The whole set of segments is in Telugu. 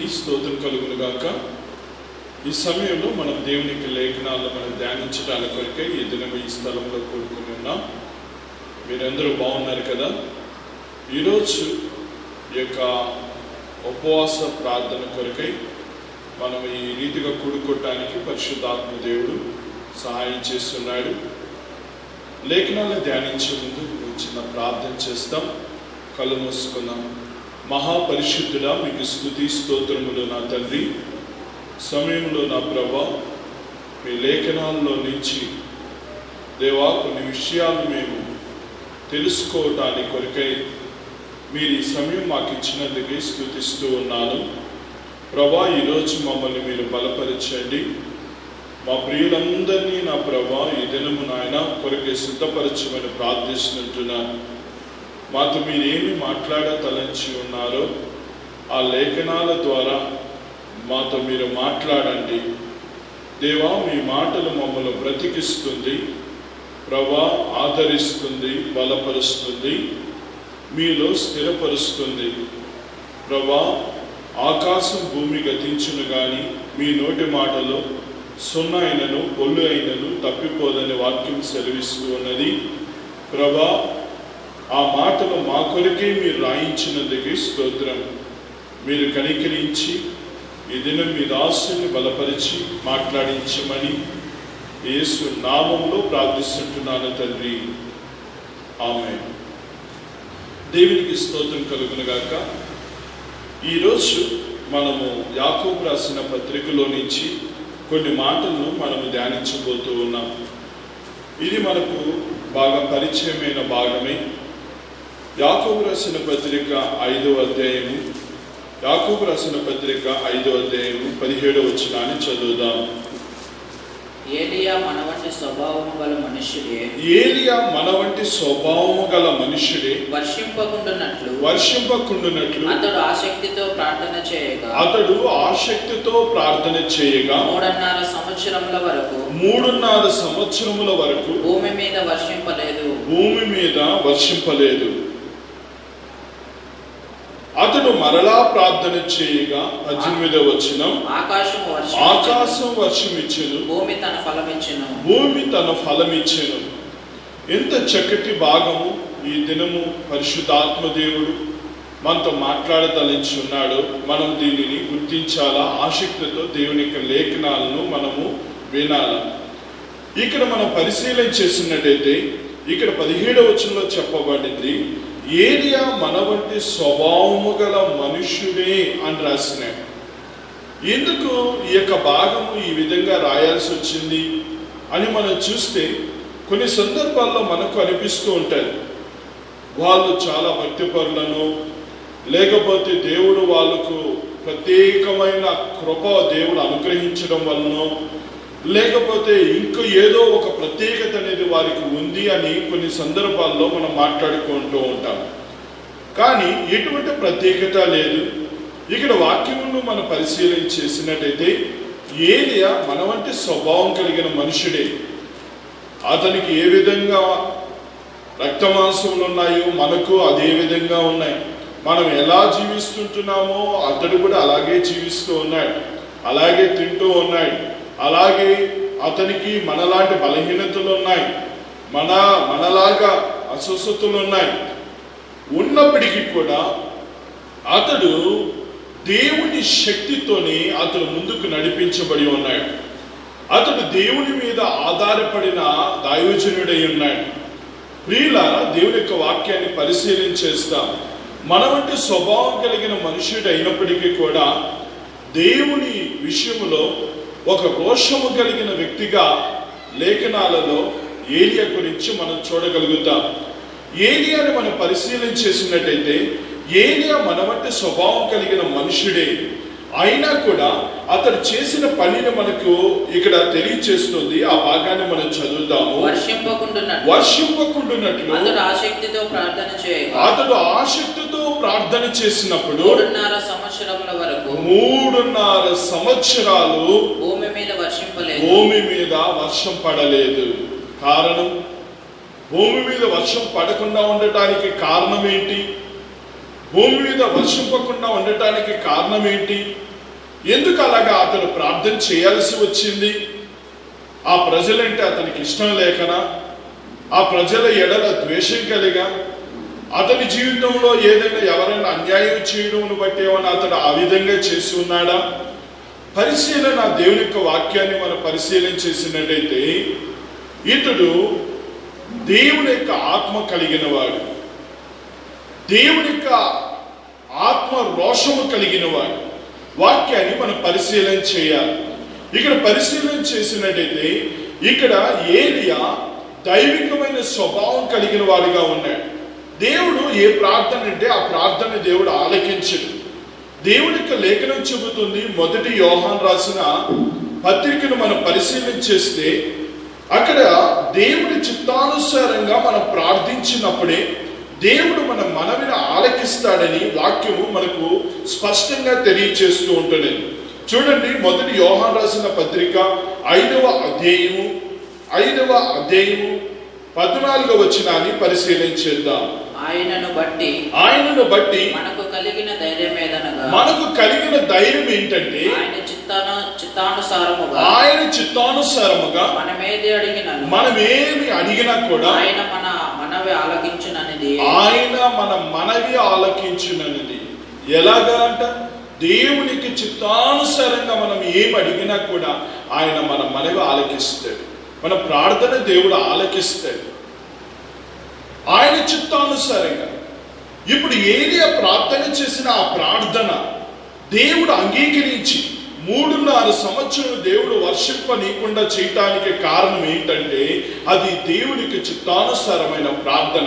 స్తోత్రం కలుగును గాక. ఈ సమయంలో మనం దేవునికి లేఖనాల్లో మనం ధ్యానించడానికి కొరకై ఈ దినం ఈ స్థలంలో కూడుకుని ఉన్నాం. మీరందరూ బాగున్నారు కదా. ఈరోజు ఈ యొక్క ఉపవాస ప్రార్థన కొరకై మనం ఈ రీతిగా కూడుకోవటానికి పరిశుద్ధాత్మ దేవుడు సహాయం చేస్తున్నాడు. లేఖనాలను ధ్యానించే ముందు చిన్న ప్రార్థన చేస్తాం. కళ్ళు మూసుకుందాం. మహాపరిశుద్ధుడా, మీకు స్తుతి స్తోత్రములు నా తండ్రి. సమయంలో నా ప్రభా, మీ లేఖనాల్లో నుంచి దేవా కొన్ని విషయాలు మేము తెలుసుకోవటానికి కొరకై మీరు ఈ సమయం మాకు ఇచ్చినందుకే స్తుతిస్తూ ఉన్నాను. ప్రభా, ఈరోజు మమ్మల్ని మీరు బలపరచండి. మా ప్రియులందరినీ నా ప్రభా ఈ దినము నాయన కొరకై సిద్ధపరచమని ప్రార్థిస్తుంటున్నాను. మాతో మీరు ఏమి తలంచి ఉన్నారో ఆ లేఖనాల ద్వారా మాతో మీరు మాట్లాడండి దేవా. మీ మాటలు మమ్మల్ని బ్రతికిస్తుంది ప్రభా, ఆదరిస్తుంది, బలపరుస్తుంది, మీలో స్థిరపరుస్తుంది ప్రభా. ఆకాశం భూమి గతించును గాని మీ నోటి మాటలో సున్నా అయినను పొల్లు అయినను తప్పిపోదని వాక్యం సెలవిస్తూ ఉన్నది ప్రభా. ఆ మాటలు మా కొరకే మీరు రాయించినందుకు స్తోత్రం. మీరు కనికరించి ఈ దినం మీ దాసుని బలపరిచి మాట్లాడించమని యేసు నామంలో ప్రార్థిస్తుంటున్నాను తండ్రి, ఆమేన్. దేవునికి స్తోత్రం కలుగును గాక. ఈరోజు మనము యాకోబు రాసిన పత్రికలో నుంచి కొన్ని మాటలను మనము ధ్యానించబోతూ ఉన్నాం. ఇది మనకు బాగా పరిచయమైన భాగమే. యాకోబు రాసిన పత్రిక 5వ అధ్యాయము, యాకోబు రాసిన పత్రిక 5వ అధ్యాయము 17వ వచనాన్ని చదువుదాం. ఏలియా మన వంటి స్వభావము గల మనుష్యుడే, ఏలియా మన వంటి స్వభావము గల మనుష్యుడే, వర్షింపకుండునట్లు అతడు ఆసక్తితో ప్రార్థన చేయగా 3.5 సంవత్సరముల వరకు భూమి మీద వర్షింపలేదు. అతడు మరలా ప్రార్థన చేయగా 18వ వచనం, ఆకాశం వర్షమిచ్చెను, భూమి తన ఫలమిచ్చెను. ఎంత చక్కటి భాగము ఈ దినము పరిశుద్ధాత్మ దేవుడు మనతో మాట్లాడతలించి ఉన్నాడు. మనం దీనిని గుర్తించాలా, ఆసక్తితో దేవుని యొక్క లేఖనాలను మనము వినాలా. ఇక్కడ మనం పరిశీలన చేసినట్టయితే ఇక్కడ 17వ వచనంలో చెప్పబడింది, ఏలియా మన వంటి స్వభావము గల మనుష్యుడే అని రాసినాడు. ఎందుకు ఈ యొక్క భాగము ఈ విధంగా రాయాల్సి వచ్చింది అని మనం చూస్తే కొన్ని సందర్భాల్లో మనకు అనిపిస్తూ ఉంటాయి, వాళ్ళు చాలా భక్తిపరులను, లేకపోతే దేవుడు వాళ్ళకు ప్రత్యేకమైన కృప దేవుడు అనుగ్రహించడం వలన, లేకపోతే ఇంకో ఏదో ఒక ప్రత్యేకత అనేది వారికి ఉంది అని కొన్ని సందర్భాల్లో మనం మాట్లాడుకుంటూ ఉంటాం. కానీ ఎటువంటి ప్రత్యేకత లేదు. ఇక్కడ వాక్యమును మనం పరిశీలన చేసినట్టయితే ఏలియా మన వంటి స్వభావం కలిగిన మనుషుడే. అతనికి ఏ విధంగా రక్తమాంసములు ఉన్నాయో మనకు అదే విధంగా ఉన్నాయి. మనం ఎలా జీవిస్తుంటున్నామో అతడు కూడా అలాగే జీవిస్తూ ఉన్నాడు, అలాగే తింటూ ఉన్నాడు, అలాగే అతనికి మనలాంటి బలహీనతలు ఉన్నాయి, మనలాగా అస్వస్థతలు ఉన్నాయి. ఉన్నప్పటికీ కూడా అతడు దేవుని శక్తితోనే అతడు ముందుకు నడిపించబడి ఉన్నాడు. అతడు దేవుని మీద ఆధారపడిన దైవజనుడై ఉన్నాడు. ప్రియులారా, దేవుని యొక్క వాక్యాన్ని పరిశీలన చేస్తాం. మన వంటి స్వభావం కలిగిన మనుషుడు అయినప్పటికీ కూడా దేవుని విషయంలో ఒక రోషము కలిగిన వ్యక్తిగా లేఖనాలలో ఏలియా గురించి మనం చూడగలుగుతాం. ఏలియాని మనం పరిశీలన చేసినట్టయితే ఏలియా మన వంటి స్వభావం కలిగిన మనుషుడే. అయినా కూడా అతడు చేసిన పనిని మనకు ఇక్కడ తెలియచేస్తుంది. ఆ భాగాన్ని మనం చదువుదాము. వర్షింపకుండునట్లు అతడు ఆసక్తితో ప్రార్థన చేయగా అతడు ఆసక్తితో ప్రార్థన చేసినప్పుడు 3.5 సంవత్సరముల వరకు 3.5 సంవత్సరాలు భూమి మీద వర్షింపలేదు. భూమి మీద వర్షం పడలేదు. కారణం, భూమి మీద వర్షం పడకుండా ఉండటానికి కారణం ఏంటి? భూమి మీద వర్షింపకుండా ఉండటానికి కారణం ఏంటి? ఎందుకు అలాగా అతడు ప్రార్థన చేయాల్సి వచ్చింది? ఆ ప్రజలంటే అతనికి ఇష్టం లేకనా? ఆ ప్రజల ఎడల ద్వేషం కలిగా? అతని జీవితంలో ఏదైనా ఎవరైనా అన్యాయం చేయడం బట్టి ఏమైనా అతడు ఆ విధంగా చేసి ఉన్నాడా? పరిశీలన, దేవుని యొక్క వాక్యాన్ని మనం పరిశీలన చేసినట్టయితే ఇతడు దేవుని యొక్క ఆత్మ కలిగిన వాడు, దేవుని యొక్క ఆత్మ రోషము కలిగిన వాడు. వాక్యాన్ని మనం పరిశీలన చేయాలి. ఇక్కడ పరిశీలన చేసినట్టయితే ఇక్కడ ఏలియా దైవికమైన స్వభావం కలిగిన వాడిగా ఉన్నాడు. దేవుడు ఏ ప్రార్థన అంటే ఆ ప్రార్థన దేవుడు ఆలకించడు. దేవుని యొక్క లేఖనం చెబుతుంది, 1 యోహాను రాసిన పత్రికను మనం పరిశీలన చేస్తే అక్కడ దేవుడి చిత్తానుసారంగా మనం ప్రార్థించినప్పుడే దేవుడు మన మనవిని ఆలకిస్తాడని వాక్యము మనకు స్పష్టంగా తెలియచేస్తూ ఉంటుంది. చూడండి, 1 యోహాను రాసిన పత్రిక 5వ అధ్యాయము 14వ వచనాన్ని పరిశీలన చేద్దాం. ఆయనను బట్టి మనకు కలిగిన ధైర్యం ఏంటంటే ఆయన చిత్తానుసారముగా మనమేమి అడిగినా కూడా ఆయన మన మనవి ఆలకించుననిది. ఎలాగా అంట? దేవునికి చిత్తానుసారంగా మనం ఏమి అడిగినా కూడా ఆయన మన మనవి ఆలకిస్తాడు. మన ప్రార్థన దేవుడు ఆలకిస్తాడు ఆయన చిత్తానుసారంగా. ఇప్పుడు ఏలియా ప్రార్థన చేసిన ఆ ప్రార్థన దేవుడు అంగీకరించి 3.5 సంవత్సరం దేవుడు వర్షింపనీయకుండా చేయటానికి కారణం ఏంటంటే అది దేవునికి చిత్తానుసారమైన ప్రార్థన.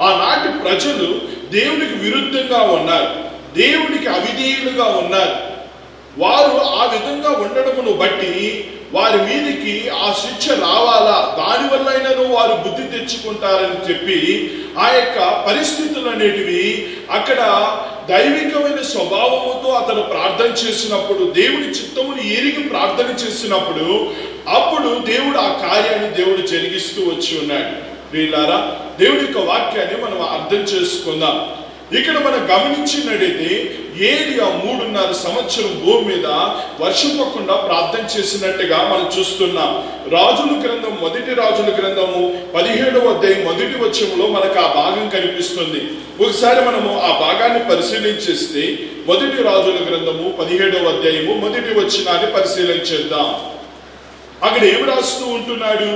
ఆనాటి ప్రజలు దేవునికి విరుద్ధంగా ఉన్నారు, దేవునికి అవిధేయులుగా ఉన్నారు. వారు ఆ విధంగా ఉండడమును బట్టి వారి మీదికి ఆ శిక్ష రావాలా, దానివల్లైనను వారు బుద్ధి తెచ్చుకుంటారని చెప్పి ఆ యొక్క పరిస్థితులు అనేటివి అక్కడ దైవికమైన స్వభావముతో అతను ప్రార్థన చేసినప్పుడు, దేవుడి చిత్తమును ఎరిగి ప్రార్థన చేసినప్పుడు అప్పుడు దేవుడు ఆ కార్యాన్ని దేవుడు జరిగిస్తూ వచ్చి ఉన్నాడు. వీళ్ళారా, దేవుడి యొక్క వాక్యాన్ని మనం అర్థం చేసుకుందాం. ఇక్కడ మనం గమనించినట్టయితే ఏలియా 3.5 సంవత్సరం భూమి మీద వర్షింపకుండా ప్రార్థన చేసినట్టుగా మనం చూస్తున్నాం. రాజుల గ్రంథం 1 రాజుల గ్రంథము 17వ అధ్యాయం 1వ వచనంలో మనకు ఆ భాగం కనిపిస్తుంది. ఒకసారి మనము ఆ భాగాన్ని పరిశీలించేస్తే 1 రాజుల గ్రంథము 17వ అధ్యాయము 1వ వచనాన్ని పరిశీలన చేద్దాం. అక్కడ ఏమి రాస్తూ ఉంటున్నాడు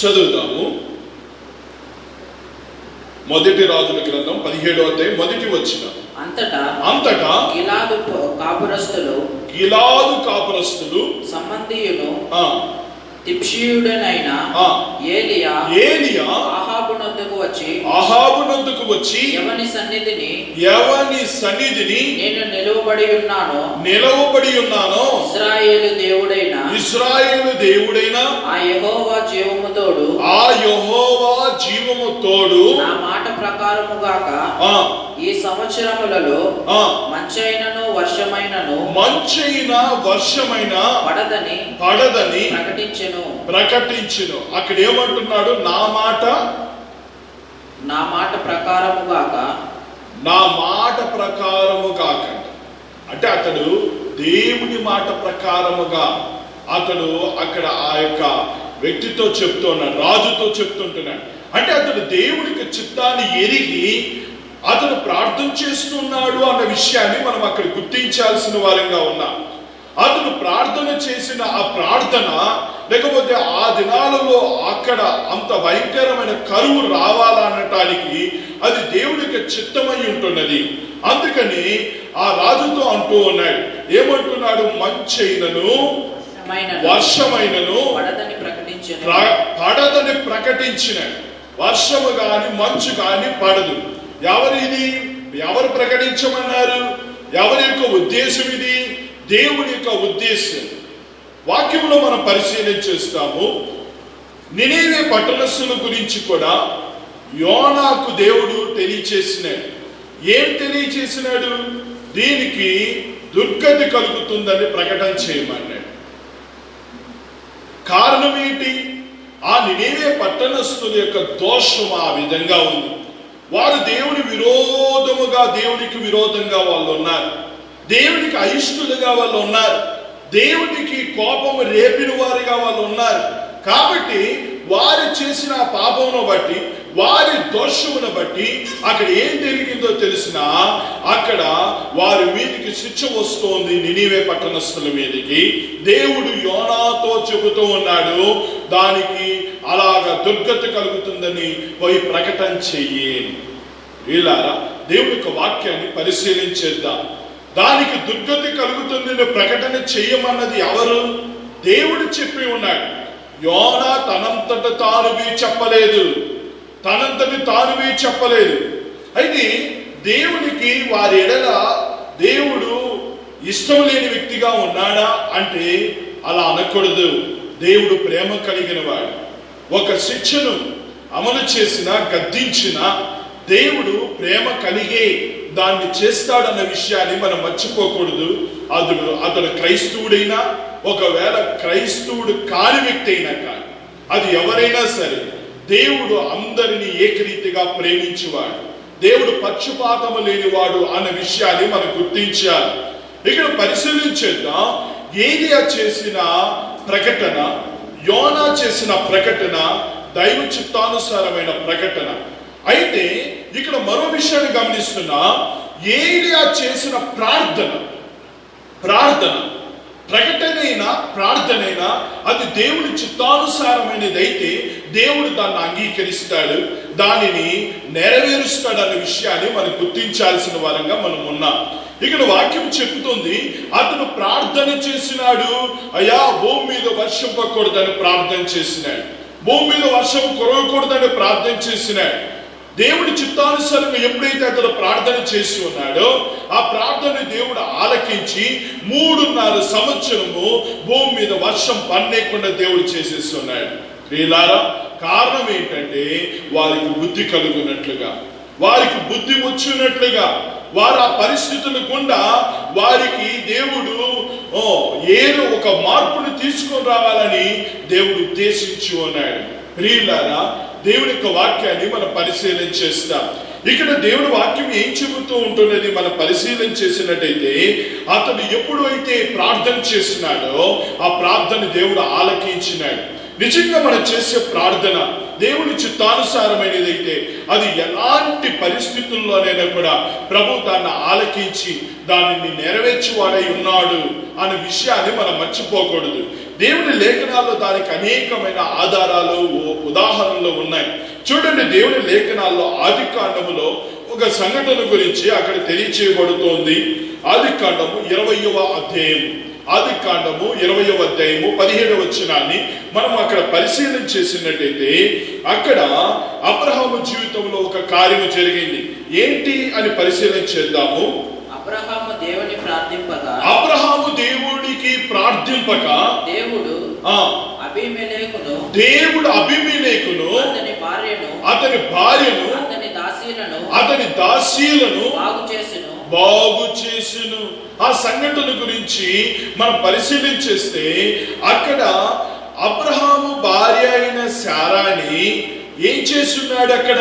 చదువుదాము. 1 రాజుల గ్రంథం 17వ అధ్యాయం 1వ వచనం. అంతటా గిలాదు కాపురస్తులు సంబంధియును తిప్షీయుడనైన ఏలియా అహాబు నొద్దకు వచ్చి ఎవని సన్నిధిని నేను నిలవబడి ఉన్నానో ఇశ్రాయేలు దేవుడైన ఆ యెహోవా జీవము తోడు నా మాట ప్రకారము గాక ఈ సంవత్సరములలో మంచైనను వర్షమైనను పడదని ప్రకటించెను. అక్కడ ఏమంటున్నాడు? నా మాట ప్రకారము గాక. అంటే అతడు దేవుని మాట ప్రకారముగా అతడు అక్కడ ఆ యొక్క వ్యక్తితో చెప్తున్నాడు, రాజుతో చెప్తుంటున్నాడు. అంటే అతడు దేవునికి చిత్తాన్ని ఎరిగి అతను ప్రార్థన చేస్తున్నాడు అన్న విషయాన్ని మనం అక్కడ గుర్తించాల్సిన వారంగా ఉన్నాం. అతను ప్రార్థన చేసిన ఆ ప్రార్థన, లేకపోతే ఆ దినాలలో అక్కడ అంత భయంకరమైన కరువు రావాలనటానికి అది దేవుడికి చిత్తమై ఉంటున్నది. అందుకని ఆ రాజుతో అంటూ ఉన్నాడు, ఏమంటున్నాడు? మంచైనను వర్షమైనను పడదని ప్రకటించినాడు. వర్షము గాని మంచు గాని పడదు. ఎవరిది? ఎవరు ప్రకటించమన్నారు? ఎవరి యొక్క ఉద్దేశం ఇది? దేవుని యొక్క ఉద్దేశం. వాక్యంలో మనం పరిశీలన చేస్తాము. నినీవే పట్టణస్థుల గురించి కూడా యోనాకు దేవుడు తెలియచేసినాడు. ఏం తెలియచేసినాడు? దీనికి దుర్గతి కలుగుతుందని ప్రకటన చేయమన్నాడు. కారణం ఏంటి? ఆ నినీవే పట్టణస్థుల యొక్క దోషం ఆ విధంగా ఉంది. వారు దేవుని విరోధముగా, దేవునికి విరోధంగా వాళ్ళు ఉన్నారు. దేవునికి అయిష్టులుగా వాళ్ళు ఉన్నారు. దేవునికి కోపము రేపిన వారిగా వాళ్ళు ఉన్నారు. కాబట్టి వారు చేసిన పాపమును బట్టి, వారి దోషమును బట్టి అక్కడ ఏం జరిగిందో తెలిసిన, అక్కడ వారి మీదకి శిక్ష వస్తోంది. నినీవే పట్టణస్థుల మీదకి దేవుడు యోనాతో చెబుతూ ఉన్నాడు, దానికి అలాగా దుర్గతి కలుగుతుందని పోయి ప్రకటన చెయ్యి. వీళ్ళారా, దేవుని యొక్క వాక్యాన్ని పరిశీలించేద్దాం. దానికి దుర్గతి కలుగుతుందని ప్రకటన చెయ్యమన్నది ఎవరు? దేవుడు చెప్పి ఉన్నాడు. యోనా తనంతట తానువి చెప్పలేదు. తనంతటి తానువి చెప్పలేదు. అయితే దేవునికి వారి ఎడల దేవుడు ఇష్టం లేని వ్యక్తిగా ఉన్నాడా అంటే అలా అనకూడదు. దేవుడు ప్రేమ కలిగిన వాడు. ఒక శిక్షను అమలు చేసిన, గద్దించిన దేవుడు ప్రేమ కలిగే దాన్ని చేస్తాడన్న విషయాన్ని మనం మర్చిపోకూడదు. అతడు క్రైస్తవుడైనా, ఒకవేళ క్రైస్తవుడు కాని వ్యక్తి అయినా కానీ, అది ఎవరైనా సరే, దేవుడు అందరినీ ఏకరీతిగా ప్రేమించేవాడు. దేవుడు పక్షపాతము లేనివాడు అన్న విషయాన్ని మనం గుర్తించాలి. ఇక్కడ పరిశీలించేద్దాం. ఏలియా చేసిన ప్రకటన, యోనా చేసిన ప్రకటన దైవ చిత్తానుసారమైన ప్రకటన. అయితే ఇక్కడ మరో విషయాన్ని గమనిస్తున్నా. ఏలియా చేసిన ప్రార్థన ప్రకటనైనా ప్రార్థనైనా అది దేవుని చిత్తానుసారమైనదైతే దేవుడు దాన్ని అంగీకరిస్తాడు, దానిని నెరవేరుస్తాడు అనే విషయాన్ని మనం గుర్తించాల్సిన వారంగా మనం ఉన్నాం. ఇక్కడ వాక్యం చెబుతుంది, అతను ప్రార్థన చేసినాడు. అయ్యా, భూమి మీద వర్షం పడకూడదని ప్రార్థన చేసినాడు. భూమి మీద వర్షం కురవకూడదని ప్రార్థన చేసినాడు. దేవుడి చిత్తానుసారంగా ఎప్పుడైతే అతను ప్రార్థన చేసి ఉన్నాడో, ఆ ప్రార్థన దేవుడు ఆలకించి 3.5 సంవత్సరము భూమి మీద వర్షం పడలేకుండా దేవుడు చేసేసి ఉన్నాడు. ప్రియులారా, కారణం ఏంటంటే వారికి బుద్ధి కలుగునట్లుగా, వారికి బుద్ధి వచ్చినట్లుగా, వారు ఆ పరిస్థితుల గుండా వారికి దేవుడు ఏదో ఒక మార్పును తీసుకొని రావాలని దేవుడు ఉద్దేశించి ఉన్నాడు. ప్రియులారా, దేవుని యొక్క వాక్యాన్ని మనం పరిశీలన చేస్తాం. ఇక్కడ దేవుడి వాక్యం ఏం చెబుతూ ఉంటున్నది మనం పరిశీలన చేసినట్టయితే, అతడు ఎప్పుడు అయితే ప్రార్థన చేసినాడో ఆ ప్రార్థన దేవుడు ఆలకించినాడు. నిజంగా మనం చేసే ప్రార్థన దేవుని చిత్తానుసారమైనదైతే అది ఎలాంటి పరిస్థితుల్లోనైనా కూడా ప్రభు దాన్ని ఆలకించి దానిని నెరవేర్చువాడై ఉన్నాడు అనే విషయాన్ని మనం మర్చిపోకూడదు. దేవుని లేఖనాల్లో దానికి అనేకమైన ఆధారాలు, ఉదాహరణలు ఉన్నాయి. చూడండి, దేవుని లేఖనాల్లో ఆదికాండములో ఒక సంఘటన గురించి అక్కడ తెలియచేయబడుతోంది. ఆదికాండము 20వ అధ్యాయం, ఆదికాండము 20వ అధ్యాయము 17వ వచనాన్ని మనం అక్కడ పరిశీలన చేసినట్టయితే, అక్కడ అబ్రహాము జీవితంలో ఒక కార్యము జరిగింది. ఏంటి అని పరిశీలన చేద్దాము. అబ్రహాము దేవుడికి ప్రార్థింపక దేవుడు అబీమెలెకును అతని భార్యను అతని దాసీలను బాగు చేసెను. ఆ సంఘటన గురించి మనం పరిశీలించేస్తే, అక్కడ అబ్రహాము భార్య అయిన శారాని ఏం చేస్తున్నాడు? అక్కడ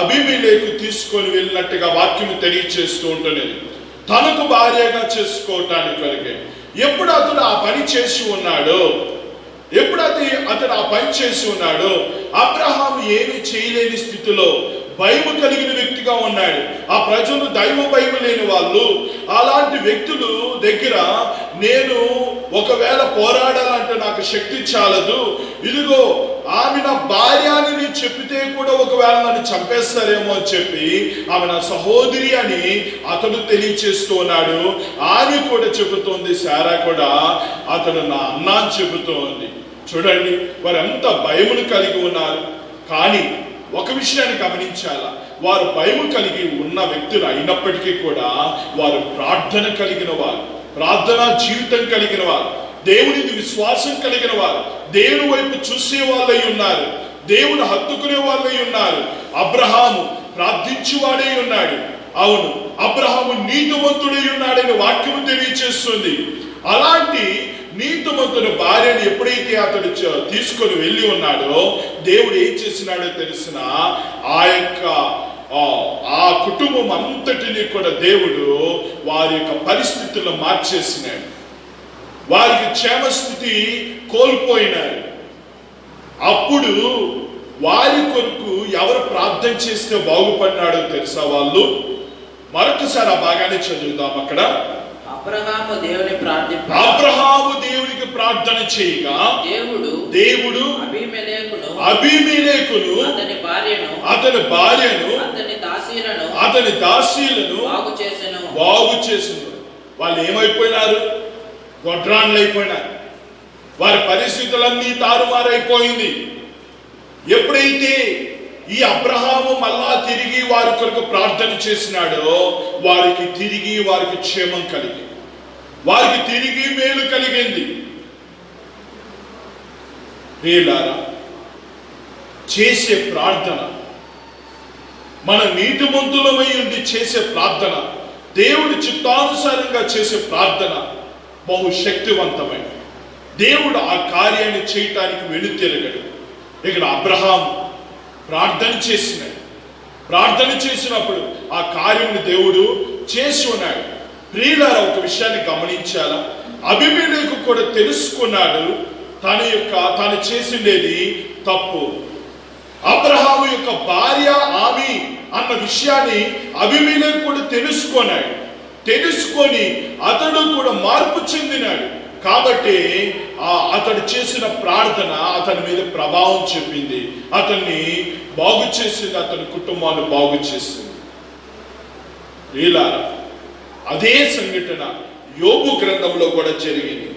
అబీమెలెకు తీసుకొని వెళ్ళినట్టుగా వాక్యము తెలియచేస్తూ ఉంటుంది. తనకు భార్యగా చేసుకోవటానికి కలిగే ఎప్పుడు అతడు ఆ పని చేసి ఉన్నాడో, అతడు ఆ పని చేసి ఉన్నాడో, అబ్రహాము ఏమీ చేయలేని స్థితిలో భయము కలిగిన వ్యక్తిగా ఉన్నాడు. ఆ ప్రజలు దైవ భయం లేని వాళ్ళు. అలాంటి వ్యక్తులు దగ్గర నేను ఒకవేళ పోరాడాలంటే నాకు శక్తి చాలదు, ఇదిగో ఆమె నా భార్య అని నేను చెప్పితే కూడా ఒకవేళ నన్ను చంపేస్తారేమో అని చెప్పి ఆమె నా సహోదరి అని అతడు తెలియచేస్తూ ఉన్నాడు. ఆమె కూడా చెబుతోంది, శారా కూడా అతడు నా అన్న అని చెబుతోంది. చూడండి, వారు ఎంత భయమును కలిగి ఉన్నారు. కానీ ఒక విషయాన్ని గమనించాలా, వారు భయం కలిగి ఉన్న వ్యక్తులు అయినప్పటికీ కూడా వారు ప్రార్థన కలిగిన వారు, ప్రార్థనా జీవితం కలిగిన వారు, దేవుని విశ్వాసం కలిగిన వారు, దేవుని వైపు చూసే వాళ్ళై ఉన్నారు, దేవుని హత్తుకునే వాళ్ళై ఉన్నారు. అబ్రహాము ప్రార్థించువాడై ఉన్నాడు. అవును, అబ్రహాము నీతిమంతుడై ఉన్నాడని వాక్యము తెలియచేస్తుంది. అలాంటి నీతిమంతుని భార్యను ఎప్పుడైతే అతడు తీసుకొని వెళ్ళి ఉన్నాడో, దేవుడు ఏం చేసినాడో తెలిసిన ఆ కుటుంబం అంతటిని కూడా దేవుడు వారి యొక్క పరిస్థితులను మార్చేసినాడు. వారికి క్షేమస్థితి కోల్పోయినారు. అప్పుడు వారి కొరకు ఎవరు ప్రార్థన చేస్తే బాగుపడినాడో తెలుసా? వాళ్ళు మరొకసారి ఆ భాగాన్ని చదువుదాం. అక్కడ అబ్రహాము దేవునికి ప్రార్థన చేయగా దేవుడు అబీమెలెకును అతని భార్యను అతని దాసీలను బాగు చేసెను. వాళ్ళు ఏమైపోయినారు? గొడ్రాన్లు అయిపోయినారు. వారి పరిస్థితులన్నీ తారుమారైపోయింది. ఎప్పుడైతే ఈ అబ్రహాము మళ్ళా తిరిగి వారి కొరకు ప్రార్థన చేసినాడో, వారికి క్షేమం కలిగి, వారికి తిరిగి మేలు కలిగింది. ప్రియులారా, చేసే ప్రార్థన, మన నీతిమంతులమై ఉండి చేసే ప్రార్థన, దేవుడి చిత్తానుసారంగా చేసే ప్రార్థన బహుశక్తివంతమైన. దేవుడు ఆ కార్యాన్ని చేయటానికి వెనుతిరగడు. ఇక్కడ అబ్రహాం ప్రార్థన చేసినప్పుడు ఆ కార్యమును దేవుడు చేసి ఉన్నాడు. ప్రియులారా, ఒక విషయాన్ని గమనించాలా, అబీమెలెకు కూడా తెలుసుకున్నాడు తాను చేసిండేది తప్పు. అబ్రహాము యొక్క భార్య ఆమె అన్న విషయాన్ని అబీమెలెకు కూడా తెలుసుకొని అతడు కూడా మార్పు చెందినాడు. కాబట్టి అతడు చేసిన ప్రార్థన అతని మీద ప్రభావం చూపింది, అతన్ని బాగు చేసింది, అతని కుటుంబాన్ని బాగు చేసింది. ప్రియులారా, అదే సంఘటన యోబు గ్రంథంలో కూడా జరిగింది.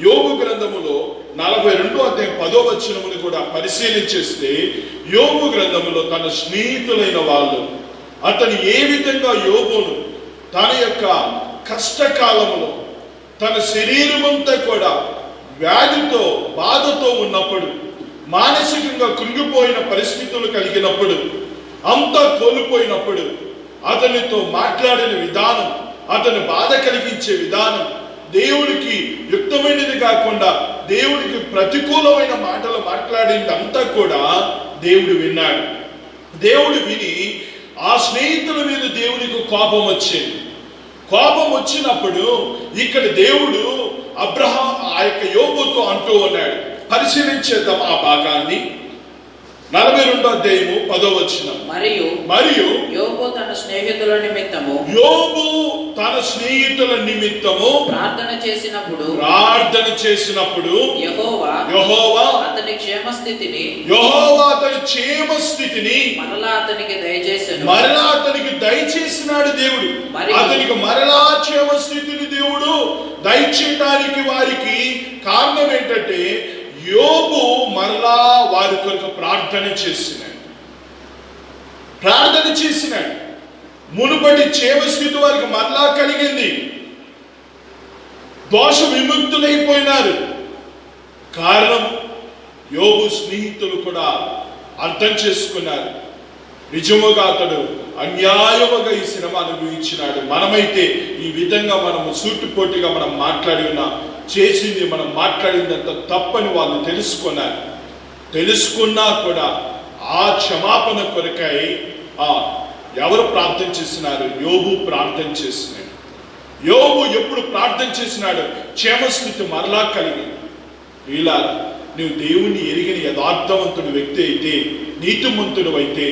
యోబు గ్రంథములో 42వ అధ్యాయం 10వ వచనమును కూడా పరిశీలించేస్తే, యోబు గ్రంథములో తన స్నేహితులైన వాళ్ళు అతను ఏ విధంగా యోబును తన యొక్క కష్టకాలంలో తన శరీరమంతా కూడా వ్యాధితో బాధతో ఉన్నప్పుడు, మానసికంగా కృంగిపోయిన పరిస్థితులు కలిగినప్పుడు, అంతా కోల్పోయినప్పుడు అతనితో మాట్లాడిన విధానం, అతని బాధ కలిగించే విధానం దేవుడికి యుక్తమైనది కాకుండా దేవుడికి ప్రతికూలమైన మాటలు మాట్లాడిందంతా కూడా దేవుడు విన్నాడు. దేవుడు విని ఆ స్నేహితుల మీద దేవుడికి కోపం వచ్చినప్పుడు ఇక్కడ దేవుడు అబ్రహాం ఆ యొక్క యోబుతో అంటూ ఉన్నాడు. పరిశీలించేద్దాం ఆ భాగాన్ని. 42వ అధ్యాయము 10వ వచనం. మరియు యోబు తన స్నేహితుల నిమిత్తము ప్రార్థన చేసినప్పుడు యెహోవా అతని క్షేమస్థితిని మరలా అతనికి దయచేసినాడు దేవుడు. అతనికి మరలా క్షేమస్థితిని దేవుడు దయచేయడానికి వారికి కారణం ఏంటంటే, యోబు మరలా వారి కొరకు ప్రార్థన చేసినాడు. మునుపటి క్షేమస్థితి వారికి మరలా కలిగింది. దోష విముక్తులైపోయినారు. కారణం యోబు స్నేహితులు కూడా అర్థం చేసుకున్నారు. నిజముగా అతడు అన్యాయముగా ఈ శ్రమ అనుభవించినాడు. మనమైతే ఈ విధంగా మనము సూటిపోటిగా మనం మాట్లాడిందంత తప్పని వాళ్ళు తెలుసుకున్నా కూడా ఆ క్షమాపణ కొరకై ఎవరు ప్రార్థన చేసినారు? యోబు ప్రార్థన చేసినాడు. యోబు ఎప్పుడు ప్రార్థన చేసినాడు? క్షేమస్థితి మరలా కలిగింది. ఇలా నువ్వు దేవుని ఎరిగిన యథార్థవంతుడు వ్యక్తి అయితే, నీతిమంతుడు అయితే,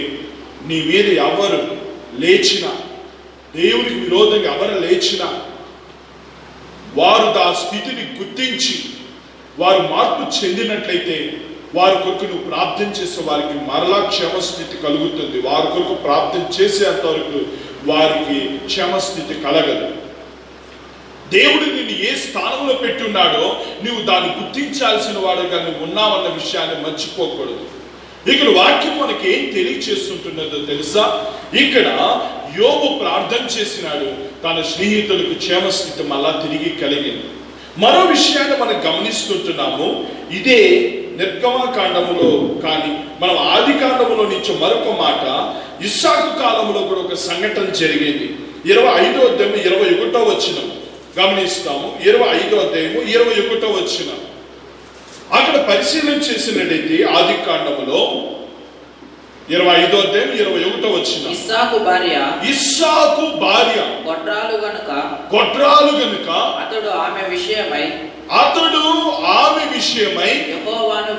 నీ మీద ఎవరు లేచినా, దేవునికి విరోధంగా ఎవరు లేచినా, వారు ఆ స్థితిని గుర్తించి వారు మార్పు చెందినట్లయితే వారి కొరకు నువ్వు ప్రార్థన చేసే వారికి మరలా క్షేమస్థితి కలుగుతుంది. వారి కొరకు ప్రార్థన చేసేంత వరకు వారికి క్షేమస్థితి కలగదు. దేవుడు నిన్ను ఏ స్థానంలో పెట్టున్నాడో నువ్వు దాన్ని గుర్తించాల్సిన వాడుగా నువ్వు ఉన్నావన్న విషయాన్ని మర్చిపోకూడదు. ఇక్కడ వాక్యం మనకి ఏం తెలియచేస్తుంటున్నదో తెలుసా? ఇక్కడ యోబు ప్రార్థన చేసినాడు, తన స్నేహితులకు క్షేమస్థితి మళ్ళా తిరిగి కలిగింది. మరో విషయాన్ని మనం గమనిస్తుంటున్నాము. ఇదే నిర్గమకాండములో కానీ మనం ఆది కాండములో నుంచి మరొక మాట, ఇస్సాకు కాలంలో కూడా ఒక సంఘటన జరిగింది. 25వ అధ్యాయం 21వ వచనం గమనిస్తాము. 25వ అధ్యాయము 21వ వచనం అక్కడ పరిశీలన చేసినట్టయితే ఆది కాండములో 25వ అధ్యాయం 21వ వచనం, ఇస్సాకు భార్య గొడ్రాలు గనుక అతడు ఆమె విషయమై యెహోవాను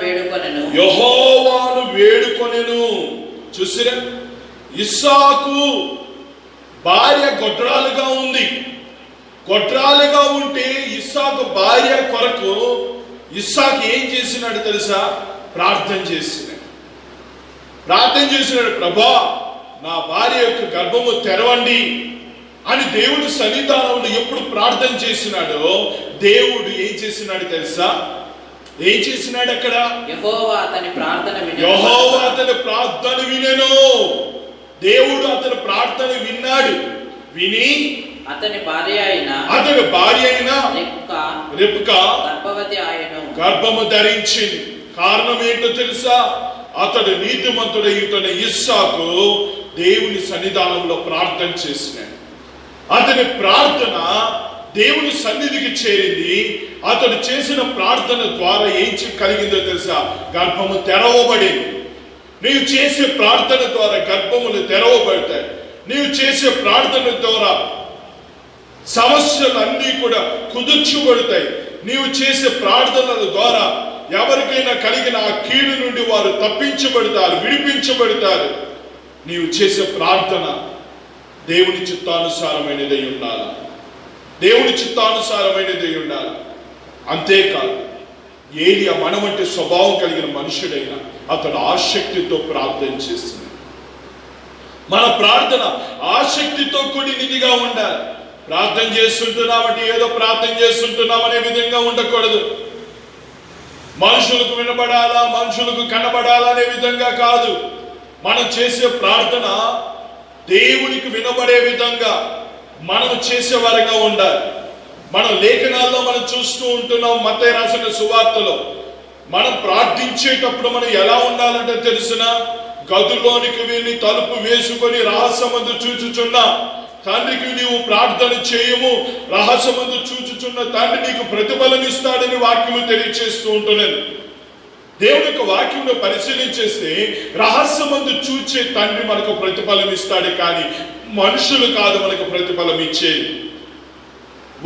వేడుకొనెను. చూసిరా, ఇస్సాకు భార్య గొడ్రాలుగా ఉంది. గొడ్రాలుగా ఉంటే ఇస్సాకు భార్య కొరకు ఇస్సాకు ఏం చేసినాడు తెలుసా? ప్రార్థన చేసినాడు, ప్రభా నా భార్య యొక్క గర్భము తెరవండి అని దేవుడు సన్నిధానంలో ఎప్పుడు ప్రార్థన చేసినాడో దేవుడు ఏం చేసినాడు తెలుసా? ఏం చేసినాడు అక్కడ? యెహోవా అతని ప్రార్థన వినెను. దేవుడు అతని ప్రార్థన విన్నాడు. విని అతని భార్య అయిన రిబ్కా గర్భము ధరించింది. కారణం ఏంటో తెలుసా? అతడు నీతిమంతుడైన ఇస్సాకు దేవుని సన్నిధానంలో ప్రార్థన చేసినాడు. అతని ప్రార్థన దేవుని సన్నిధికి చేరింది. అతడు చేసిన ప్రార్థన ద్వారా ఏం కలిగిందో తెలుసా? గర్భము తెరవబడింది. నీవు చేసే ప్రార్థన ద్వారా గర్భములు తెరవబడతాయి. నీవు చేసే ప్రార్థన ద్వారా సమస్యలు అన్నీ కూడా కుదుర్చబడతాయి. నీవు చేసే ప్రార్థనల ద్వారా ఎవరికైనా కలిగిన ఆ కీడు నుండి వారు తప్పించబడతారు, విడిపించబడతారు. నీవు చేసే ప్రార్థన దేవుని చిత్తానుసారమైనదై ఉండాలి. అంతేకాదు, ఏలియా మనవంటి స్వభావం కలిగిన మనుషుడైనా అతడు ఆసక్తితో ప్రార్థన చేస్తున్నాడు. మన ప్రార్థన ఆసక్తితో కూడినదిగా ఉండాలి. ప్రార్థన చేస్తుంటున్నామంటే ఏదో ప్రార్థన చేస్తుంటున్నామనే విధంగా ఉండకూడదు. మనుషులకు వినబడాలా, మనుషులకు కనబడాలా అనే విధంగా కాదు. మనం చేసే ప్రార్థన దేవునికి వినబడే విధంగా మనం చేసేవారిగా ఉండాలి. మనం లేఖనాల్లో మనం చూస్తూ ఉంటున్నాం. మత్తయి రాసిన సువార్తలో మనం ప్రార్థించేటప్పుడు మనం ఎలా ఉండాలంటే తెలిసిన, గదుల్లోనికి వెళ్ళి తలుపు వేసుకొని రహస్యమందు చూచుచున్న తండ్రికి నీవు ప్రార్థన చేయము, రహస్యమందు చూచుచున్న తండ్రి నీకు ప్రతిఫలం ఇస్తాడని వాక్యము తెలియచేస్తూ ఉంటున్నాను. దేవుని యొక్క వాక్యంలో పరిశీలించేస్తే రహస్యమందు చూచే తండ్రి మనకు ప్రతిఫలం ఇస్తాడు, కానీ మనుషులు కాదు మనకు ప్రతిఫలం ఇచ్చేది.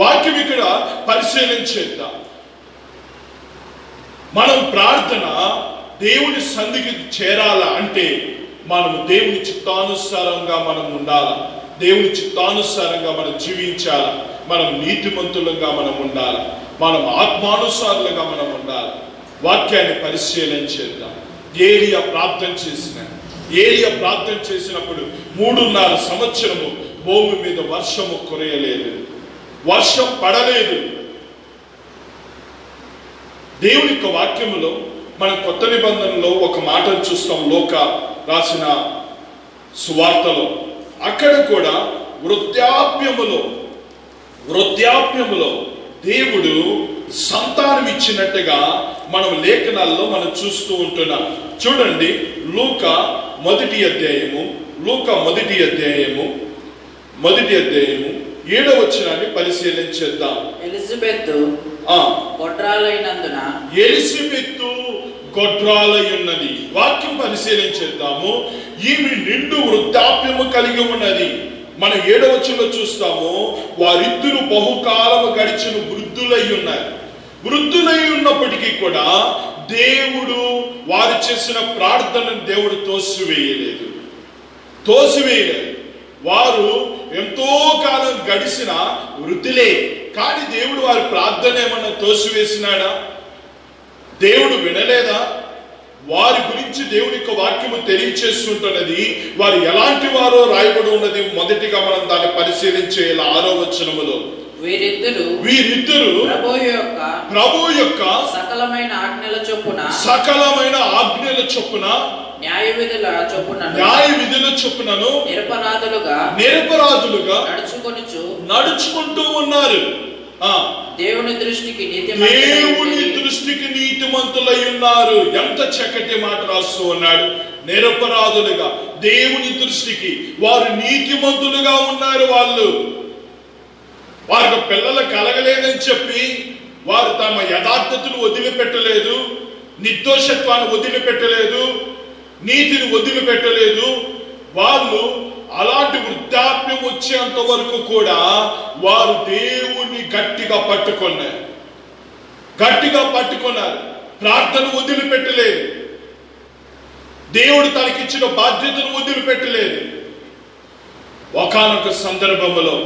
వాక్యం ఇక్కడ పరిశీలించేద్దాం. మనం ప్రార్థన దేవుని సన్నిధికి చేరాలా అంటే మనం దేవుని చిత్తానుసారంగా మనం ఉండాలా, దేవుని చిత్తానుసారంగా మనం జీవించాలి, మనం నీతిమంతులంగా మనం ఉండాలి, మనం ఆత్మానుసారులుగా మనం ఉండాలి. వాక్యాన్ని పరిశీలన చేద్దాం. ఏలియా ప్రార్థన చేసినప్పుడు 3.5 సంవత్సరము భూమి మీద వర్షము కురయలేదు, వర్షం పడలేదు. దేవుని యొక్క వాక్యములో మన కొత్త నిబంధనలో ఒక మాటను చూస్తాం. లోక రాసిన సువార్తలో అక్కడ కూడా వృద్ధాప్యములో దేవుడు సంతానం ఇచ్చినట్టుగా మనం లేఖనాల్లో మనం చూస్తూ ఉంటున్నాం. చూడండి, లూకా మొదటి అధ్యాయము 7వ వచనాన్ని పరిశీలించేద్దాం. ఎలిజబెత్ గొడ్రాలయున్నది. వాక్యం పరిశీలించేద్దాము. ఈమె నిండు వృద్ధాప్యము కలిగి ఉన్నది. మనం 7వ వచనంలో చూస్తాము, వారిద్దరు బహుకాలము గడిచిన వృద్ధులై ఉన్నారు. వృద్ధులై ఉన్నప్పటికీ కూడా దేవుడు వారు చేసిన ప్రార్థనను దేవుడు తోసివేయలేదు. వారు ఎంతో కాలం గడిచిన వృద్ధులే, కానీ దేవుడు వారి ప్రార్థన ఏమన్నా తోసివేసినాడా? దేవుడు వినలేదా? వారి గురించి దేవుని యొక్క వాక్యము తెలియచేస్తుంటున్నది. వారు ఎలాంటి వారో రాయబడి ఉన్నది. మొదటిగా మనం దాన్ని పరిశీలించేలా 6వ వచనములో వీరిద్దరు ప్రభు యొక్క సకలమైన ఆజ్ఞల చొప్పున న్యాయ విధుల చొప్పునను నిరపరాధులుగా నడుచుకుంటూ ఉన్నారు. దేవుని దృష్టికి నీతిమంతులై ఉన్నారు. ఎంత చక్కటి మాట రాస్తూ ఉన్నాడు. నిరపరాధులుగా దేవుని దృష్టికి వారు నీతిమంతులుగా ఉన్నారు. వారికి పిల్లలు కలగలేదని చెప్పి వారు తమ యథార్థతను వదిలిపెట్టలేదు, నిర్దోషత్వాన్ని వదిలిపెట్టలేదు, నీతిని వదిలిపెట్టలేదు. వాళ్ళు అలాంటి వృద్ధాప్యం వచ్చేంత వరకు కూడా వారు దేవుణ్ణి గట్టిగా పట్టుకున్నారు. ప్రార్థన వదిలిపెట్టలేదు. దేవుడు తనకిచ్చిన బాధ్యతను వదిలిపెట్టలేదు. ఒకానొక సందర్భంలో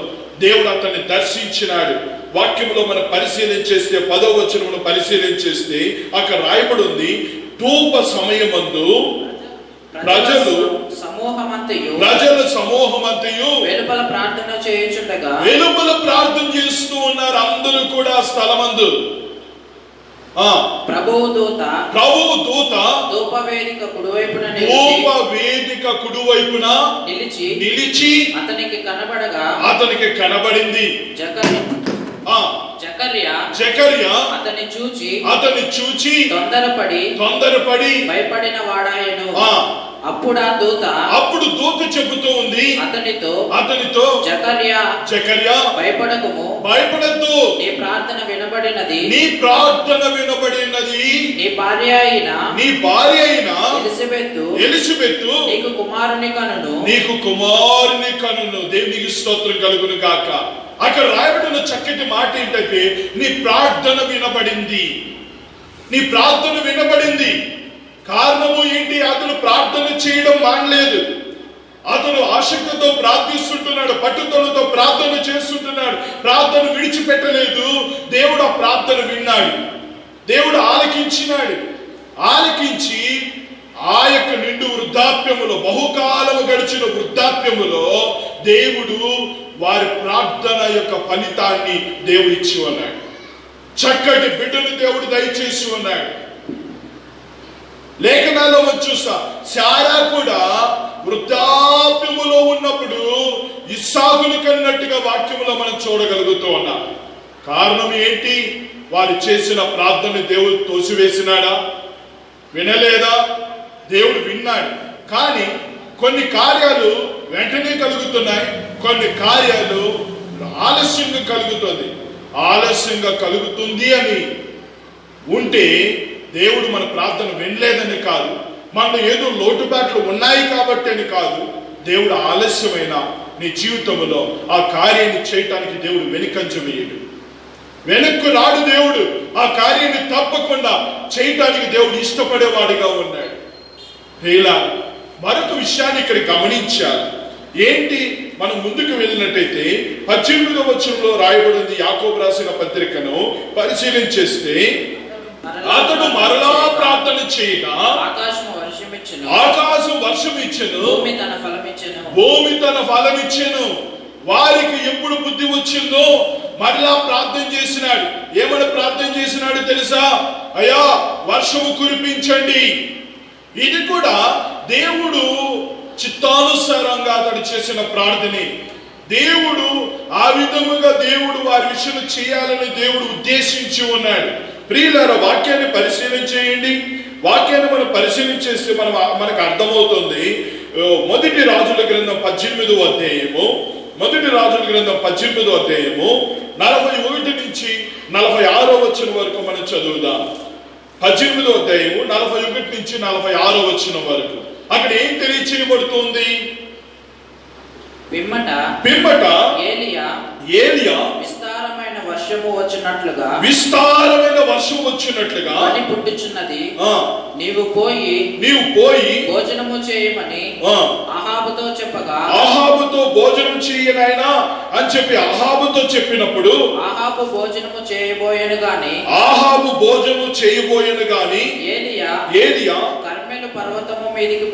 దేవుడు అతన్ని దర్శించినాడు. వాక్యంలో మనం పరిశీలించేస్తే 10వ వచనమును పరిశీలించేస్తే అక్కడ రాయబడి ఉంది, ధూప సమయమందు ప్రజలు సమూహమంతయు వెలుపల ప్రార్థన చేస్తూ ఉన్నారు. అందరూ కూడా స్థలమందు ప్రభువు దూత ధూపవేదిక కుడివైపున నిలిచి అతనికి కనబడింది. జకర్యా అతన్ని చూచి తొందరపడి భయపడిన వాడాయను. అప్పుడు దూత చెబుతూ ఉంది అతనితో జకర్యా భయపడద్దు, నీ ప్రార్థన వినబడినది, నీ భార్య అయిన ఎలిజబెతు నీకు కుమారుని కనును. దేవునికి స్తోత్రం కలుగును గాక. అక్కడ రాయబడిన చక్కటి మాట ఏంటంటే నీ ప్రార్థన వినబడింది. కారణము ఏంటి? అతను ప్రార్థన చేయడం మానలేదు. అతను ఆసక్తితో ప్రార్థిస్తుంటున్నాడు, పట్టుదలతో ప్రార్థన చేస్తుంటున్నాడు, ప్రార్థన విడిచిపెట్టలేదు. దేవుడు ఆ ప్రార్థన విన్నాడు, దేవుడు ఆలకించి ఆ యొక్క నిండు వృద్ధాప్యములో, బహుకాలము గడిచిన వృద్ధాప్యములో దేవుడు వారి ప్రార్థన యొక్క ఫలితాన్ని దేవుడు ఇచ్చి ఉన్నాడు. చక్కటి బిడ్డను దేవుడు దయచేసి ఉన్నాడు. లేఖనాల్లో చూస్తా, శారా కూడా వృద్ధాప్యములో ఉన్నప్పుడు ఇస్సాకును కన్నట్టుగా వాక్యములో మనం చూడగలుగుతూ ఉన్నాం. కారణం ఏంటి? వారు చేసిన ప్రార్థన దేవుడు తోసివేసినాడా? వినలేదా? దేవుడు విన్నాడు. కానీ కొన్ని కార్యాలు వెంటనే కలుగుతున్నాయి, కొన్ని కార్యాలు ఆలస్యంగా కలుగుతుంది అని ఉంటే దేవుడు మన ప్రార్థన వినలేదని కాదు, మనలో ఏదో లోటుపాట్లు ఉన్నాయి కాబట్టి అని కాదు. దేవుడు ఆలస్యమైన నీ జీవితంలో ఆ కార్యాన్ని చేయటానికి దేవుడు వెనుకంజ వేయడు, వెనక్కు రాడు. దేవుడు ఆ కార్యాన్ని తప్పకుండా చేయటానికి దేవుడు ఇష్టపడేవాడిగా ఉన్నాడు. ఇలా మరొక విషయాన్ని ఇక్కడ గమనించాలి. ఏంటి? మనం ముందుకు వెళ్ళినట్టయితే 18వ వచనంలో రాయబడింది. యాకోబు రాసిన పత్రికను పరిశీలించేస్తే అతడు మరలా ప్రార్థన చేయగా ఆకాశం వర్షం ఇచ్చెను, భూమి తన ఫలమిచ్చెను. వారికి ఎప్పుడు బుద్ధి వచ్చిందో మరలా ప్రార్థన చేసినాడు. ఏమని ప్రార్థన చేసినాడు తెలుసా? అయ్యా వర్షము కురిపించండి. ఇది కూడా దేవుడు చిత్తానుసారంగా అతడు చేసిన ప్రార్థనే. దేవుడు ఆ విధముగా దేవుడు వారి విషయంలో చేయాలని దేవుడు ఉద్దేశించి ఉన్నాడు. ప్రియులారా, వాక్యాన్ని పరిశీలించేయండి. వాక్యాన్ని మనం పరిశీలించేస్తే మనకు అర్థమవుతుంది. మొదటి రాజుల గ్రంథం 18వ అధ్యాయము 41 నుంచి 46వ వచనం వరకు మనం చదువుదాం. 18వ అధ్యాయము 41 నుంచి 46వ వచనం వరకు అక్కడ ఏం తెలియచేయబడుతుంది? పిమ్మట ఏలియా విస్తారమైన వర్షము వచ్చినట్లుగా పని పుట్టుచున్నది, నీవు పోయి భోజనము చేయమని అహాబుతో చెప్పగా, అహాబుతో భోజనం చేయనైనా అని చెప్పి అహాబుతో చెప్పినప్పుడు అహాబు భోజనము చేయబోయెను గాని ఏలియా కర్మెలు పర్వతము మీదకి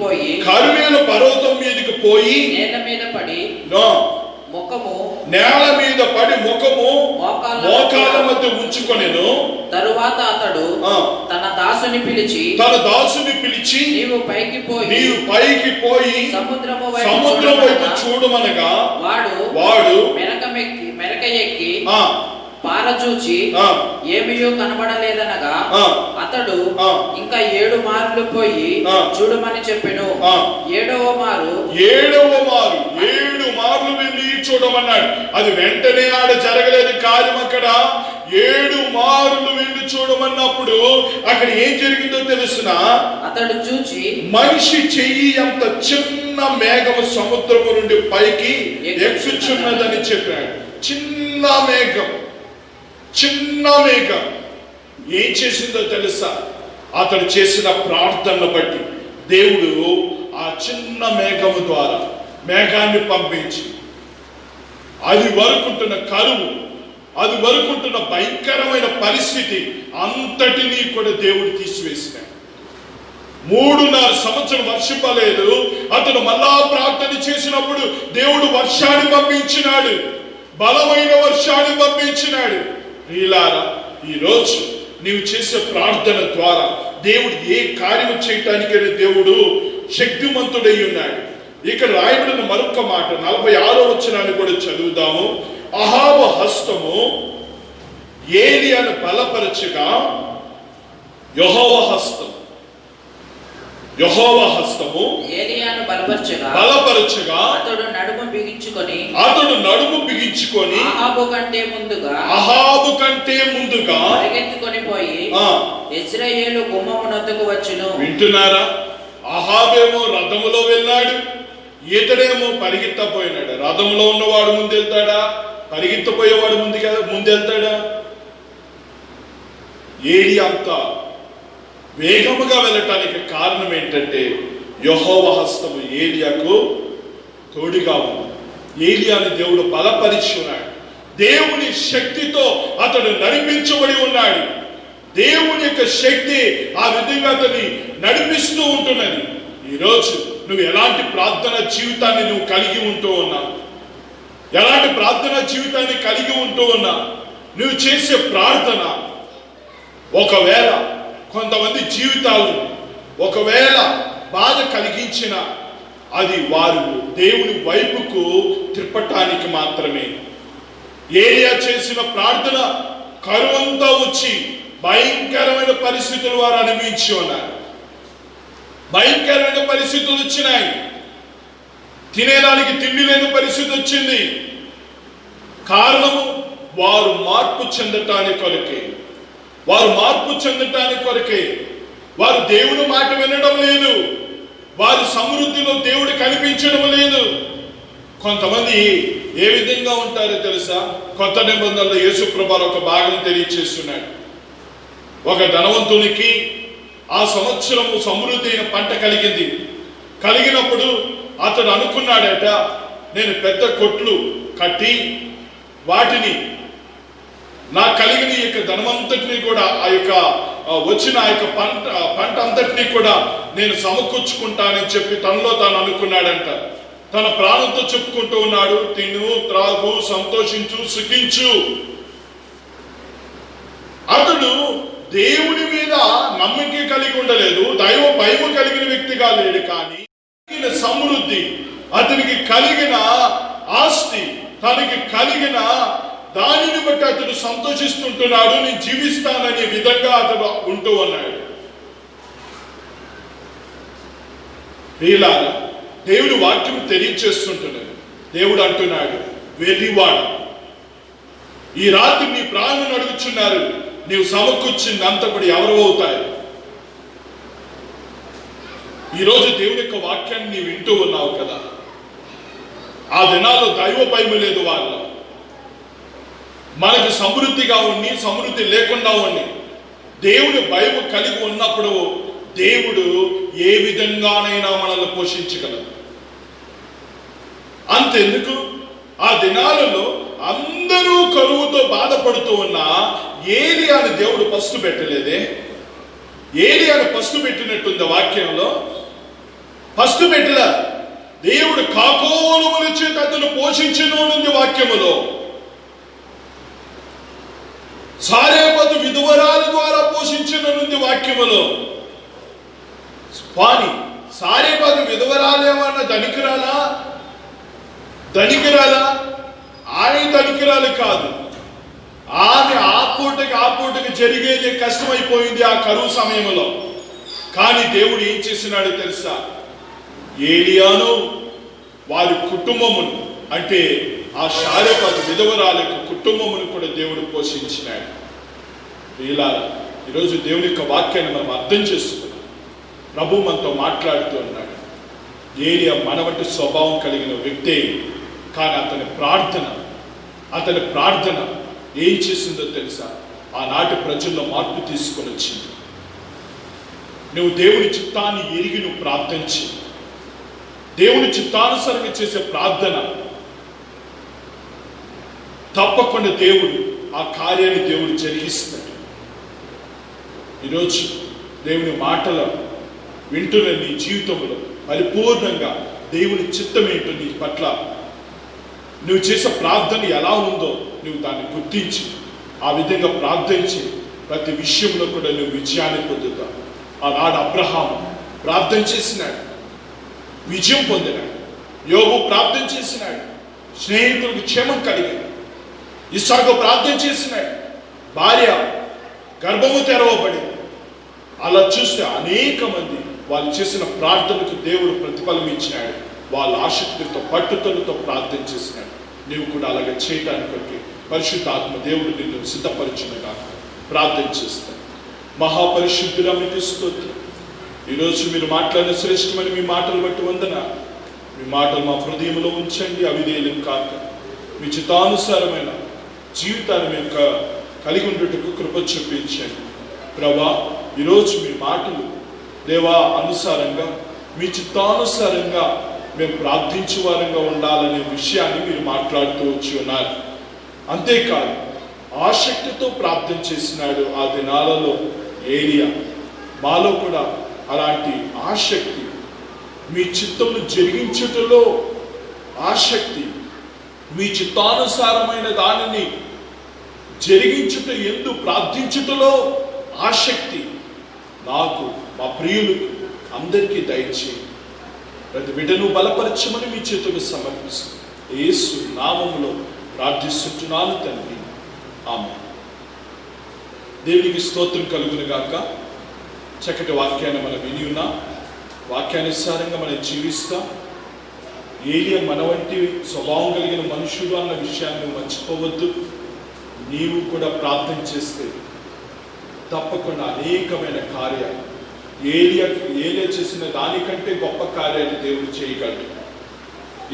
పోయి నేల మీద పడి ముఖము మోకాళ్ళ మధ్య ఉంచుకొనెను. తరువాత అతడు తన దాసుని పిలిచి నీవు పైకి పోయి సముద్రము వైపు చూడమనగా వాడు మెరక ఎక్కి పారచూచి ఏమీయో కనబడలేదనగా అతడు ఇంకా 7 మార్లు పోయి చూడమని చెప్పెను. 7వ మారు 7 మార్లు వెళ్ళి చూడమన్నాడు. అది వెంటనే ఆడ జరగలేదు కార్యం. అక్కడ 7 మార్లు వెళ్ళి చూడమన్నప్పుడు అక్కడ ఏం జరిగిందో తెలుసునా? అతడు చూచి మనిషి చెయ్యి అంత చిన్న మేఘము సముద్రము నుండి పైకి ఎక్కుచున్నదని చెప్పాడు. చిన్న మేఘం ఏం చేసిందో తెలుసా? అతడు చేసిన ప్రార్థనను బట్టి దేవుడు ఆ చిన్న మేఘము ద్వారా మేఘాన్ని పంపించి అది వరకుంటున్న కరువు, అది వరకుంటున్న భయంకరమైన పరిస్థితి అంతటినీ కూడా దేవుడు తీసివేసినాడు. 3.5 సంవత్సరం వర్షింపలేదు. అతడు మళ్ళా ప్రార్థన చేసినప్పుడు దేవుడు వర్షాన్ని పంపించినాడు, బలమైన వర్షాన్ని పంపించినాడు. ప్రియులారా, ఈరోజు నీవు చేసే ప్రార్థన ద్వారా దేవుడు ఏ కార్యము చేయటానికైనా దేవుడు శక్తిమంతుడై ఉన్నాడు. ఇక్కడ రాయబడిన మరొక మాట 46వ వచనాన్ని కూడా చదువుదాము. అహాబు హస్తము ఏలియాను బలపరచగా యెహోవా హస్తము ఏలియాను బలపరచగా అతడు నడుము బిగించుకొని అహాబు కంటే ముందుగా పరిగెత్తుకొని పోయి ఇశ్రాయేలు గుమ్మమునొద్దకు వచ్చెను. వింటున్నారా? అహాబేమో రథములో వెళ్ళాడు, ఇతడేమో పరిగెత్తపోయినాడు. రథంలో ఉన్నవాడు ముందెళ్తాడా? పరిగెత్తపోయేవాడు ముందెళ్తాడా? ఏలి అంత వేగముగా వెళ్ళటానికి కారణం ఏంటంటే యెహోవా హస్తము ఏలియాకు తోడుగా ఉంది. ఏలియాని దేవుడు బలపరిచి ఉన్నాడు. దేవుని శక్తితో అతడు నడిపించబడి ఉన్నాడు. దేవుని యొక్క శక్తి ఆ విధంగా అతన్ని నడిపిస్తూ ఉంటున్నది. ఈరోజు నువ్వు ఎలాంటి ప్రార్థన జీవితాన్ని నువ్వు కలిగి ఉంటూ ఉన్నావు? ఎలాంటి ప్రార్థన జీవితాన్ని కలిగి ఉంటూ ఉన్నా? నువ్వు చేసే ప్రార్థన ఒకవేళ కొంతమంది జీవితాలు ఒకవేళ బాధ కలిగించిన అది వారు దేవుని వైపుకు త్రిప్పటానికి మాత్రమే. ఏలియా చేసిన ప్రార్థన కరువంతా వచ్చి భయంకరమైన పరిస్థితులు వారు అనుభవించి ఉన్నారు. భయంకరమైన పరిస్థితులు వచ్చినాయి. తినేదానికి తిండి లేని పరిస్థితి వచ్చింది. కారణము వారు మార్పు చెందటానికి కొరకే. వారు దేవుని మాట వినడం లేదు. వారి సమృద్ధిలో దేవుడు కనిపించడం లేదు. కొంతమంది ఏ విధంగా ఉంటారో తెలుసా? కొత్త నిబంధనలో యేసుప్రభువు ఒక భాగం తెలియచేస్తున్నాడు. ఒక ధనవంతునికి ఆ సంవత్సరము సమృద్ధి అయిన పంట కలిగినప్పుడు అతడు అనుకున్నాడట, నేను పెద్ద కొట్లు కట్టి వాటిని నా కలిగిన ఈ యొక్క ధనమంతటిని కూడా ఆ యొక్క వచ్చిన ఆ యొక్క పంట అంతటినీ కూడా నేను సమకూర్చుకుంటానని చెప్పి తనలో తాను అనుకున్నాడంట. తన ప్రాణంతో చెప్పుకుంటూ ఉన్నాడు, తిను, త్రాగు, సంతోషించు, సుఖించు. అతడు దేవుని మీద నమ్మిక కలిగి ఉండలేదు, దైవ భయము కలిగిన వ్యక్తిగా లేడు. కానీ సమృద్ధి, అతనికి కలిగిన ఆస్తి, తనకి కలిగిన దానిని బట్టి అతడు సంతోషిస్తుంటున్నాడు. నేను జీవిస్తాననే విధంగా అతడు ఉంటూ ఉన్నాడు. వీళ్ళారా దేవుడు వాక్యం తెలియచేస్తుంటున్నాడు. దేవుడు అంటున్నాడు, వెర్రివాడు, ఈ రాత్రి నీ ప్రాణం అడుగుచున్నారు, నీవు సమకూర్చింది అంత కూడా ఎవరు అవుతాయి? ఈరోజు దేవుని యొక్క వాక్యాన్ని నీవు వింటూ ఉన్నావు కదా. ఆ దినాల్లో దైవ భయము లేదు వాళ్ళలో. మనకు సమృద్ధిగా ఉండి సమృద్ధి లేకుండా ఉండి దేవుని భయము కలిగి ఉన్నప్పుడు దేవుడు ఏ విధంగానైనా మనల్ని పోషించగలడు. అంతెందుకు, ఆ దినాలలో అందరూ కరువుతో బాధపడుతూ ఉన్నా ఏలియాని దేవుడు పస్తు పెట్టలేదే. ఏలియాని పస్తు పెట్టినట్టుంది వాక్యంలో. పస్తు పెట్టలా. దేవుడు కాకోలముల చేత అతను పోషించును వాక్యములో. సారేపతు విధవరాలి ద్వారా పోషించనుంది వాక్యములో. కానీ సారేపాతు విధవరాలేమన్నా ధనికురాలా? ఆమె ధనికురాలు కాదు. ఆమె ఆ పూటకి జరిగేది కష్టమైపోయింది ఆ కరువు సమయంలో. కానీ దేవుడు ఏం చేసినాడు తెలుసా? ఏలియాను వారి కుటుంబమును, అంటే ఆ సారేపాతు విధవరాలి కుటుంబమును కూడా దేవుడు పోషించినాడు. ఇలా ఈరోజు దేవుని యొక్క వాక్యాన్ని మనం అర్థం చేసుకున్నాం. ప్రభు మనతో మాట్లాడుతూ ఉన్నాడు. ఏలియా మన వంటి స్వభావం కలిగిన వ్యక్తే, కానీ అతని ప్రార్థన ఏం చేసిందో తెలుసా? ఆనాటి ప్రజల్లో మార్పు తీసుకొని వచ్చింది. నువ్వు దేవుని చిత్తాన్ని ఎరిగి నువ్వు ప్రార్థించి, దేవుని చిత్తానుసారంగా చేసే ప్రార్థన తప్పకుండా దేవుడు ఆ కార్యాన్ని దేవుడు జరిగిస్తాడు. ఈరోజు దేవుని మాటలు వింటున్న నీ జీవితంలో పరిపూర్ణంగా దేవుని చిత్తం ఏంటో నీ పట్ల నువ్వు చేసే ప్రార్థన ఎలా ఉందో నువ్వు దాన్ని గుర్తించి ఆ విధంగా ప్రార్థించి ప్రతి విషయంలో కూడా నువ్వు విజయాన్ని పొందుతావు. ఆనాడు అబ్రహాము ప్రార్థన చేసినాడు, విజయం పొందినాడు. యోబు ప్రార్థన చేసినాడు, స్నేహితులకు క్షేమం కలిగాడు. ఇస్సాకు ప్రార్థన చేసినాడు, భార్య గర్భము తెరవబడింది. అలా చూస్తే అనేక మంది వాళ్ళు చేసిన ప్రార్థనకు దేవుడు ప్రతిఫలం ఇచ్చినాడు. వాళ్ళ ఆసక్తితో పట్టుదలతో ప్రార్థన చేసినాడు. నీవు కూడా అలాగే చేయటానికి పరిశుద్ధాత్మ దేవుడు నిన్ను సిద్ధపరిచినగా ప్రార్థన చేస్తాను. మహాపరిశుద్ధుల మీకు స్తోత్రం. ఈరోజు మీరు మాట్లాడిన శ్రేష్టమని మీ మాటలు బట్టి వందన. మీ మాటలు మా హృదయంలో ఉంచండి, అవిధేయం కాక మీ చిత్తానుసారమైన జీవితాన్ని మేము కలిగి ఉండేటకు కృప చూపించండి. ప్రభా, ఈరోజు మీ మాటలు దేవా అనుసారంగా మీ చిత్తానుసారంగా మేము ప్రార్థించే వారంగా ఉండాలనే విషయాన్ని మీరు మాట్లాడుతూ వచ్చి ఉన్నారు. అంతేకాదు ఆసక్తితో ప్రార్థన చేసినాడు ఆ దినాలలో ఏలియా. మాలో కూడా అలాంటి ఆసక్తి, మీ చిత్తమును జరిగించుటలో ఆసక్తి, మీ చిత్తానుసారమైన దానిని జరిగించుట ఎందు ప్రార్థించుటలో ఆసక్తి నాకు, మా ప్రియులకు అందరికీ దయచేయి. ప్రతి బిడ్డను బలపరచమని మీ చేతులు సమర్పిస్తుంది. యేసు నామములో ప్రార్థిస్తున్నాను తండ్రి, ఆమేన్. దేవునికి స్తోత్రం కలుగును గాక. చక్కటి వాక్యాన్ని మనం విని ఉన్నాం. వాక్యానుసారంగా మనం జీవిస్తాం. ఏలియా మన వంటి స్వభావం కలిగిన మనుషుడు అన్న విషయాన్ని మర్చిపోవద్దు. నీవు కూడా ప్రార్థన చేస్తే తప్పకుండా అనేకమైన కార్యాలు, ఏలియా చేసిన దానికంటే గొప్ప కార్యాలు దేవుడు చేయగలడు.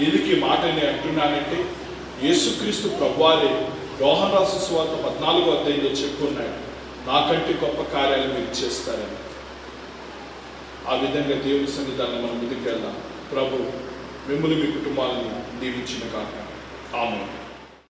ఎందుకు ఈ మాట నేను అంటున్నానంటే, యేసుక్రీస్తు ప్రభువారే యోహాను రాసిన సువార్త 14వ అధ్యాయంలో చెప్పుకున్నాడు, నాకంటే గొప్ప కార్యాలు మీరు చేస్తారని. ఆ విధంగా దేవుని సన్నిధానం మనం ముందుకు వెళ్దాం. ప్రభు మిమ్మల్ని మీ కుటుంబాలను దీవించిన కాక. ఆమేన్.